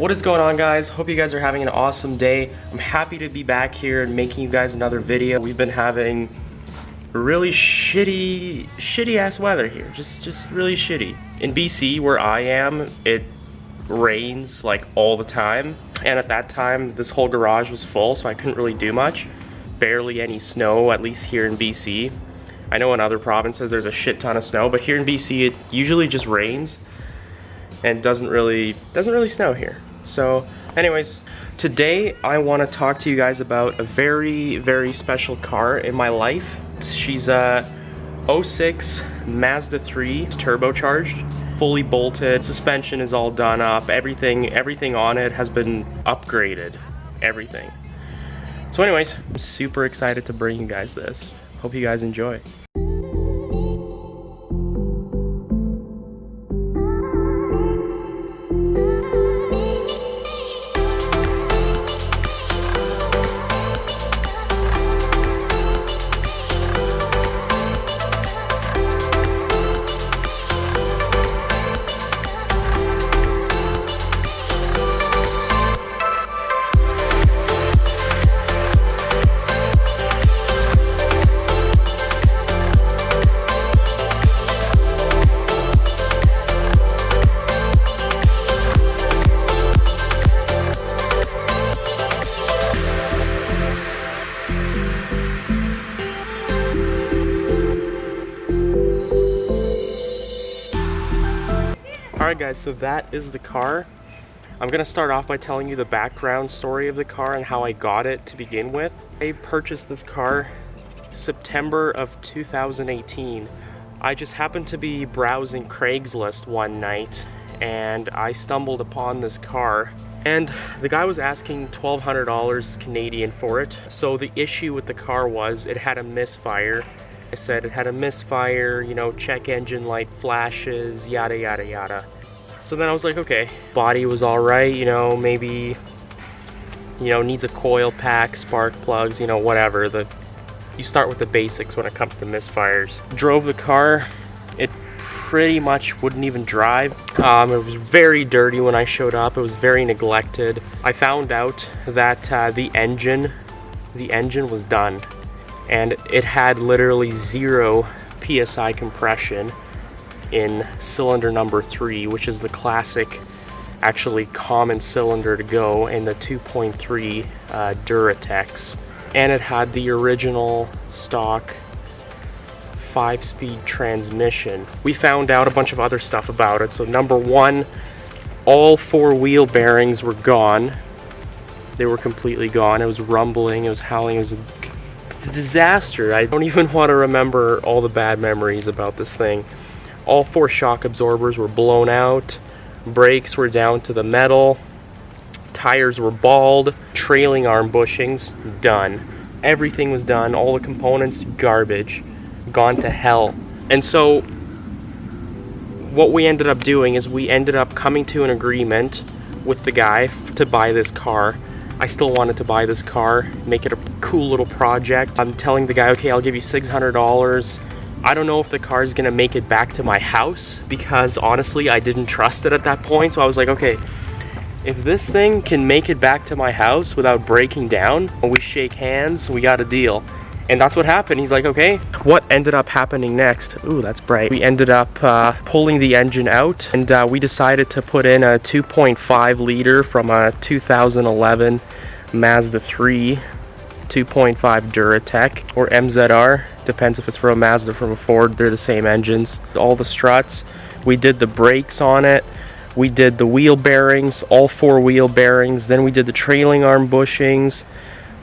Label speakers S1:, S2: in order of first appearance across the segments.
S1: What is going on, guys? Hope you guys are having an awesome day. I'm happy to be back here and making you guys another video. We've been having really shitty ass weather here. Just really shitty. In BC, where I am, it rains like all the time. And at that time, this whole garage was full, so I couldn't really do much. Barely any snow, at least here in BC. I know in other provinces there's a shit ton of snow, but here in BC it usually just rains and doesn't really snow here. So anyways, today I want to talk to you guys about a very special car in my life. She's a 06 Mazda 3 turbocharged, fully bolted, suspension is all done up, everything on it has been upgraded, everything. So anyways, I'm super excited to bring you guys this. Hope you guys enjoy. Alright guys, so that is the car. I'm gonna start off by telling you the background story of the car and how I got it to begin with. I purchased this car September of 2018. I just happened to be browsing Craigslist one night and I stumbled upon this car. And the guy was asking $1,200 Canadian for it. So the issue with the car was it had a misfire. I said it had a misfire, you know, check engine light flashes, yada yada yada. So then I was like, okay, body was all right, you know, maybe, you know, needs a coil pack, spark plugs, you know, whatever. You start with the basics when it comes to misfires. Drove the car, it pretty much wouldn't even drive. It was very dirty when I showed up. It was very neglected. I found out that the engine was done. And it had literally 0 PSI compression in cylinder number 3, which is the classic, actually common cylinder to go in the 2.3 Duratex. And it had the original stock 5-speed transmission. We found out a bunch of other stuff about it. So number 1, all 4 wheel bearings were gone. They were completely gone. It was rumbling, it was howling, it was a disaster. I don't even want to remember all the bad memories about this thing. All 4 shock absorbers were blown out, brakes were down to the metal, tires were bald, trailing arm bushings done. Everything was done, all the components garbage, gone to hell. And so what we ended up doing is we ended up coming to an agreement with the guy to buy this car. I still wanted to buy this car, make it a cool little project. I'm telling the guy, okay, I'll give you $600. I don't know if the car is gonna make it back to my house because honestly, I didn't trust it at that point. So I was like, okay, if this thing can make it back to my house without breaking down, we shake hands, we got a deal. And that's what happened. He's like, okay. What ended up happening next? Ooh, that's bright. We ended up pulling the engine out and we decided to put in a 2.5 liter from a 2011 Mazda 3 2.5 Duratec or MZR. Depends if it's from a Mazda or from a Ford. They're the same engines. All the struts. We did the brakes on it. We did the wheel bearings, all 4 wheel bearings. Then we did the trailing arm bushings.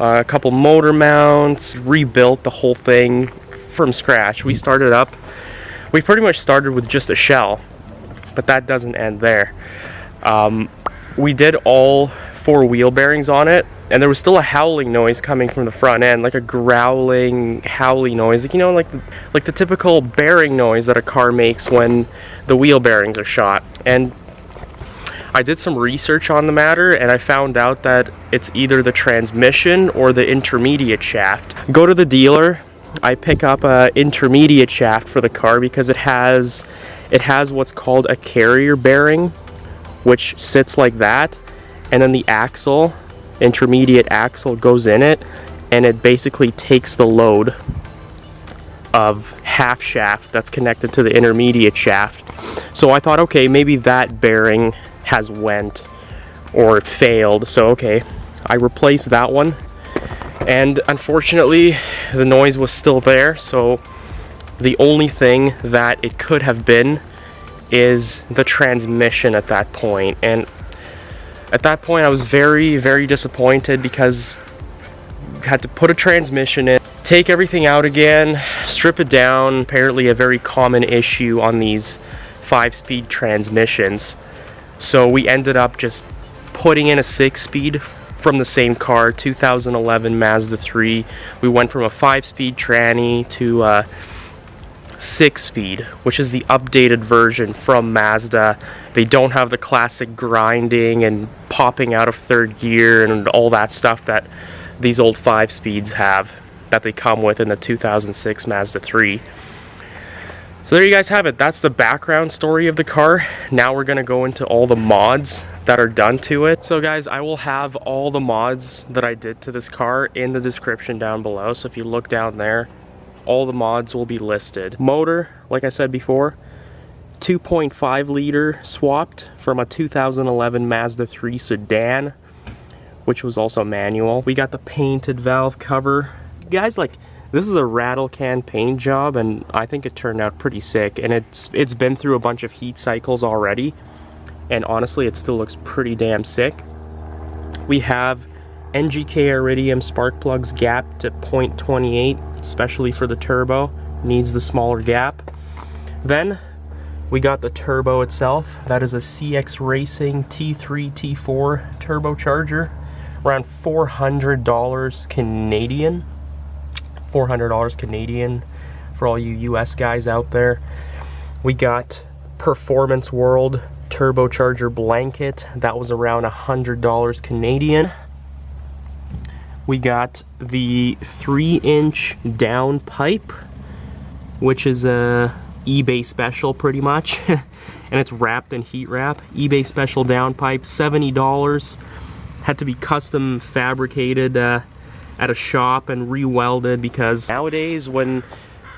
S1: A couple motor mounts, rebuilt the whole thing from scratch. We pretty much started with just a shell, but that doesn't end there. We did all 4 wheel bearings on it, and there was still a howling noise coming from the front end, like a growling, howling noise, like, you know, like the typical bearing noise that a car makes when the wheel bearings are shot. And I did some research on the matter and I found out that it's either the transmission or the intermediate shaft. Go to the dealer, I pick up a intermediate shaft for the car because it has what's called a carrier bearing, which sits like that, and then the axle, intermediate axle, goes in it, and it basically takes the load of half shaft that's connected to the intermediate shaft. So I thought, okay, maybe that bearing has went or failed, so okay, I replaced that one, and unfortunately the noise was still there. So the only thing that it could have been is the transmission at that point. And at that point I was very, very disappointed, because I had to put a transmission in, take everything out again, strip it down. Apparently a very common issue on these 5-speed transmissions. So we ended up just putting in a 6-speed from the same car, 2011 Mazda 3. We went from a 5-speed tranny to a 6-speed, which is the updated version from Mazda. They don't have the classic grinding and popping out of third gear and all that stuff that these old 5-speeds have, that they come with in the 2006 Mazda 3. So there you guys have it. That's the background story of the car. Now we're gonna go into all the mods that are done to it. So guys, I will have all the mods that I did to this car in the description down below. So if you look down there, all the mods will be listed. Motor, like I said before, 2.5 liter swapped from a 2011 Mazda 3 sedan, which was also manual. We got the painted valve cover. Guys, like, this is a rattle can paint job, and I think it turned out pretty sick, and it's been through a bunch of heat cycles already, and honestly it still looks pretty damn sick. We have NGK iridium spark plugs gap to 0.28, especially for the turbo, needs the smaller gap. Then we got the turbo itself. That is a CXRacing T3 T4 turbocharger, around $400 Canadian. $400 Canadian for all you US guys out there. We got Performance World turbocharger blanket. That was around $100 Canadian. We got the 3-inch down pipe, which is a eBay special pretty much. And it's wrapped in heat wrap. eBay special down pipe, $70. Had to be custom fabricated at a shop and re-welded, because nowadays when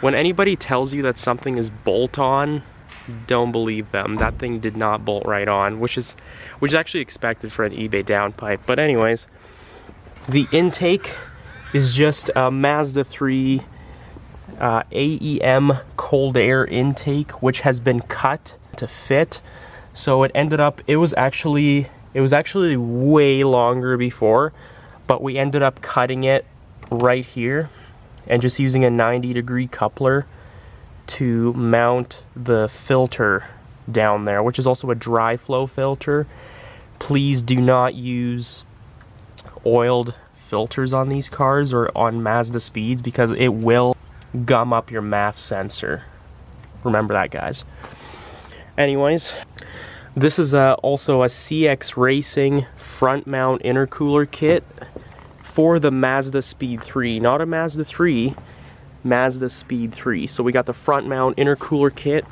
S1: anybody tells you that something is bolt on, don't believe them. That thing did not bolt right on, which is actually expected for an eBay downpipe. But anyways, the intake is just a Mazda 3 AEM cold air intake, which has been cut to fit. So it ended up, it was actually way longer before, but we ended up cutting it right here and just using a 90-degree coupler to mount the filter down there, which is also a dry flow filter. Please do not use oiled filters on these cars or on MazdaSpeeds, because it will gum up your MAF sensor. Remember that, guys. Anyways, this is also a CXRacing front mount intercooler kit for the MazdaSpeed 3, not a Mazda 3, MazdaSpeed 3. So we got the front mount intercooler kit.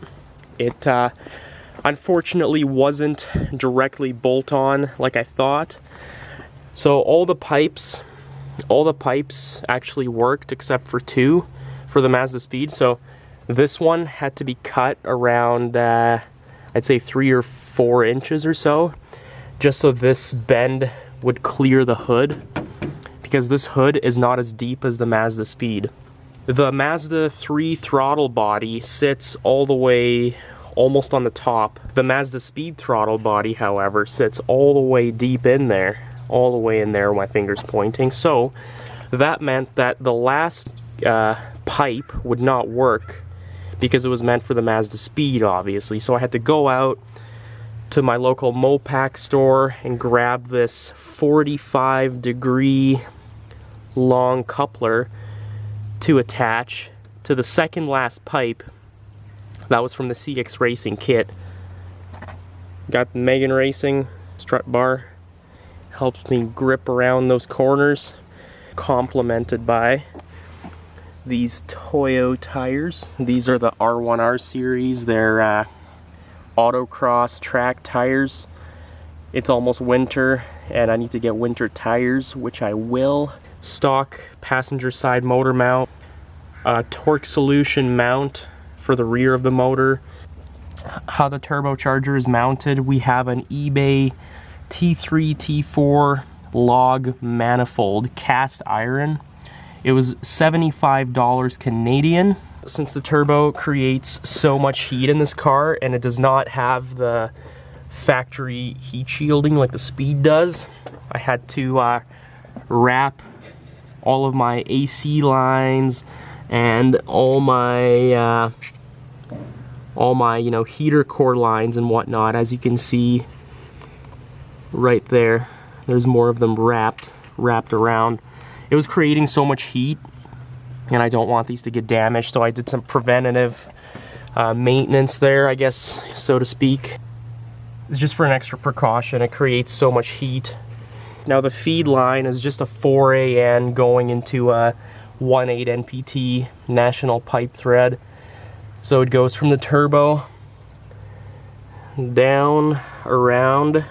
S1: It unfortunately wasn't directly bolt on like I thought. So all the pipes actually worked except for 2 for the MazdaSpeed. So this one had to be cut around I'd say 3 or 4 inches or so, just so this bend would clear the hood, because this hood is not as deep as the MazdaSpeed. The Mazda 3 throttle body sits all the way almost on the top. The MazdaSpeed throttle body, however, sits all the way deep in there, all the way in there, my finger's pointing. So that meant that the last pipe would not work, because it was meant for the MazdaSpeed, obviously. So I had to go out to my local Mopac store and grab this 45-degree long coupler to attach to the second last pipe. That was from the CXRacing kit. Got the Megan Racing strut bar, helps me grip around those corners, complemented by these Toyo tires. These are the R1R series. They're autocross track tires. It's almost winter and I need to get winter tires, which I will. Stock passenger side motor mount, torque solution mount for the rear of the motor. How the turbocharger is mounted, we have an Eibach T3 T4 log manifold cast iron. It was $75 Canadian. Since the turbo creates so much heat in this car and it does not have the factory heat shielding like the Speed does, I had to wrap all of my AC lines and all my heater core lines and whatnot. As you can see right there, there's more of them wrapped around. It was creating so much heat and I don't want these to get damaged, so I did some preventative maintenance there, I guess, so to speak. It's just for an extra precaution. It creates so much heat. Now the feed line is just a 4AN going into a 1.8 NPT national pipe thread. So it goes from the turbo down around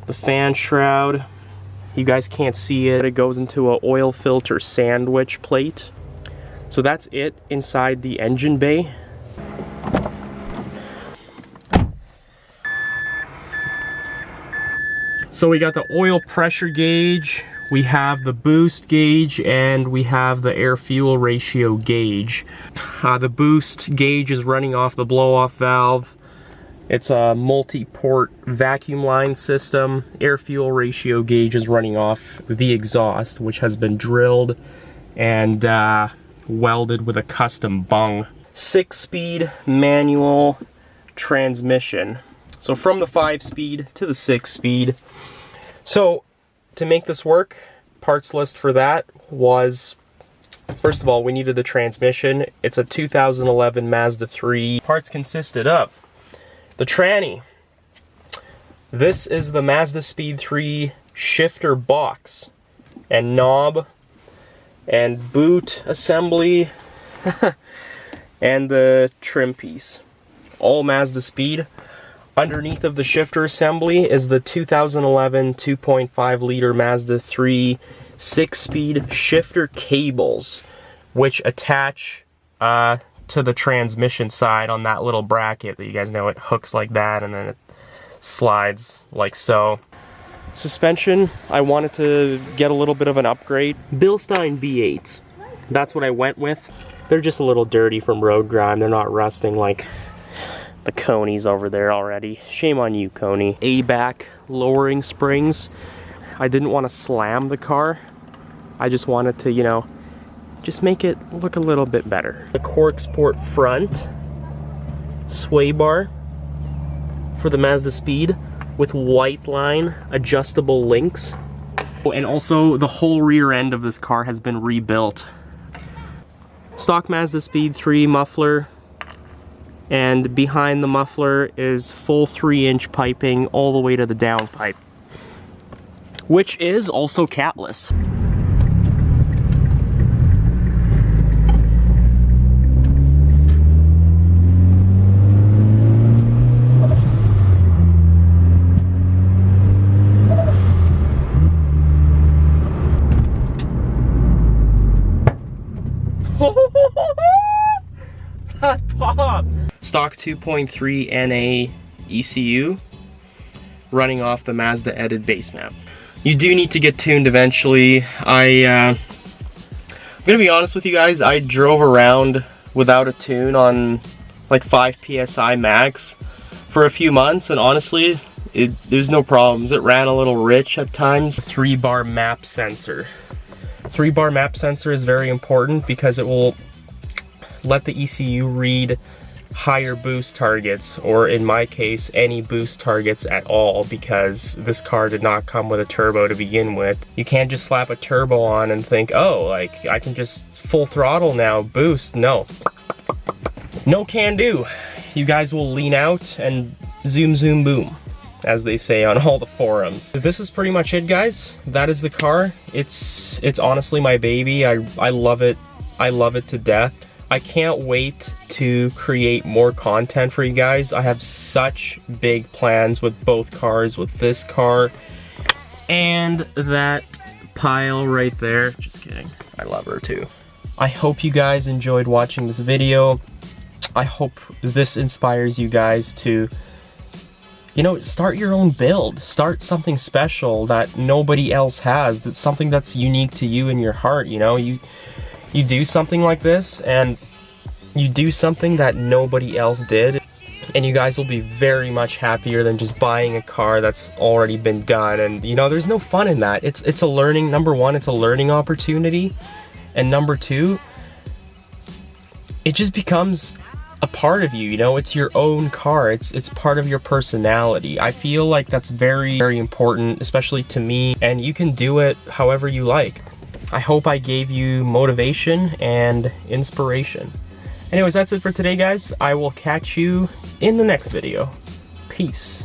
S1: the fan shroud. You guys can't see it. It goes into an oil filter sandwich plate. So that's it inside the engine bay. So we got the oil pressure gauge, we have the boost gauge, and we have the air-fuel ratio gauge. The boost gauge is running off the blow-off valve. It's a multi-port vacuum line system. Air-fuel ratio gauge is running off the exhaust, which has been drilled and welded with a custom bung. 6-speed manual transmission. So from the 5-speed to the 6-speed. So to make this work, parts list for that was, first of all, we needed the transmission. It's a 2011 Mazda 3. Parts consisted of the tranny. This is the MazdaSpeed 3 shifter box and knob and boot assembly and the trim piece. All MazdaSpeed. Underneath of the shifter assembly is the 2011 2.5 liter Mazda 3 6-speed shifter cables, which attach to the transmission side on that little bracket that you guys know. It hooks like that and then it slides like so. Suspension, I wanted to get a little bit of an upgrade. Bilstein B8, that's what I went with. They're just a little dirty from road grime. They're not rusting like the Coney's over there already. Shame on you, Coney. Eibach lowering springs. I didn't want to slam the car. I just wanted to, you know, just make it look a little bit better. The CorkSport front sway bar for the MazdaSpeed with Whiteline adjustable links. And also the whole rear end of this car has been rebuilt. Stock MazdaSpeed 3 muffler. And behind the muffler is full 3-inch piping all the way to the downpipe, which is also catless. That pop! Stock 2.3 NA ECU running off the Mazda Edit base map. You do need to get tuned eventually. I'm gonna be honest with you guys, I drove around without a tune on like 5 PSI max for a few months, and honestly, there's no problems. It ran a little rich at times. 3-bar map sensor. 3-bar map sensor is very important because it will let the ECU read higher boost targets, or in my case, any boost targets at all, because this car did not come with a turbo to begin with. You can't just slap a turbo on and think, oh, like, I can just full throttle now, boost. No. No can do. You guys will lean out and zoom, zoom, boom, as they say on all the forums. This is pretty much it, guys. That is the car. It's honestly my baby. I love it. I love it to death. I can't wait to create more content for you guys. I have such big plans with both cars, with this car And that pile right there, just kidding, I love her too. I hope you guys enjoyed watching this video. I hope this inspires you guys to, you know, start your own build. Start something special that nobody else has. That's something that's unique to you in your heart, you know? You do something like this, and you do something that nobody else did, and you guys will be very much happier than just buying a car that's already been done. And, you know, there's no fun in that. It's a learning, number one, it's a learning opportunity. And number two, it just becomes a part of you, you know? It's your own car. It's part of your personality. I feel like that's very, very important, especially to me, and you can do it however you like. I hope I gave you motivation and inspiration. Anyways, that's it for today, guys. I will catch you in the next video. Peace.